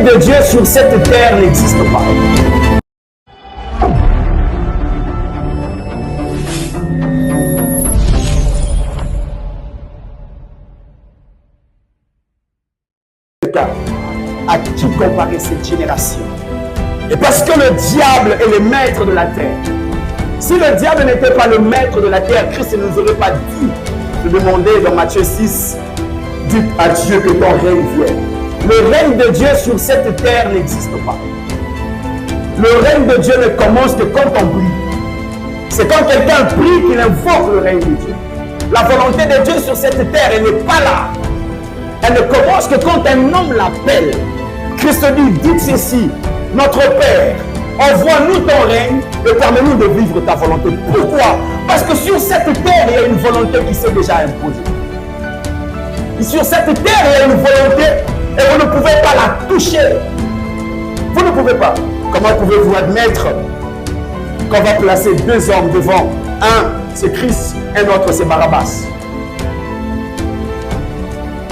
règne de Dieu sur cette terre n'existe pas. À qui comparer cette génération? Et parce que le diable est le maître de la terre. Si le diable n'était pas le maître de la terre, Christ ne nous aurait pas dit de demander dans Matthieu 6, dites à Dieu que ton règne vienne. Le règne de Dieu sur cette terre n'existe pas. Le règne de Dieu ne commence que quand on prie. C'est quand quelqu'un prie qu'il invoque le règne de Dieu. La volonté de Dieu sur cette terre, elle n'est pas là. Elle ne commence que quand un homme l'appelle. Christ dit, dites ceci, notre Père, envoie-nous ton règne et permets-nous de vivre ta volonté. Pourquoi? Parce que sur cette terre, il y a une volonté qui s'est déjà imposée. Et sur cette terre, il y a une volonté et vous ne pouvez pas la toucher. Vous ne pouvez pas. Comment pouvez-vous admettre qu'on va placer deux hommes devant? Un, c'est Christ, un autre, c'est Barabbas.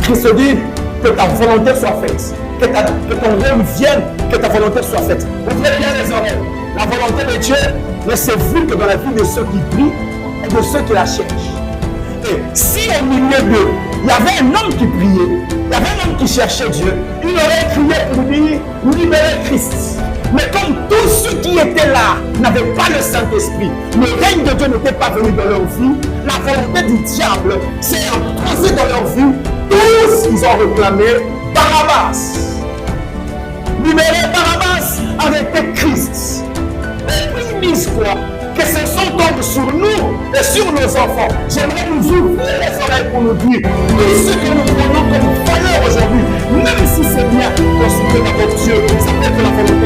Christ dit que ta volonté soit faite, que ton règne vienne, que ta volonté soit faite. Ouvrez bien les oreilles. La volonté de Dieu ne se vit que dans la vie de ceux qui prient et de ceux qui la cherchent. Et si au milieu d'eux, il y avait un homme qui priait, il y avait un homme qui cherchait Dieu, il aurait crié pour dire, libérez Christ. Mais comme tous ceux qui étaient là n'avaient pas le Saint-Esprit, le règne de Dieu n'était pas venu dans leur vie, la volonté du diable s'est imposée dans leur vie. Tous, ils ont réclamé Barabbas. Libérer Barabbas avec Christ. Et puis, mise quoi? Que ce son tombe sur nous et sur nos enfants. J'aimerais nous ouvrir les oreilles pour nous dire tout ce que nous prenons comme valeur aujourd'hui, même si c'est bien consulter dans votre Dieu, ça peut être la volonté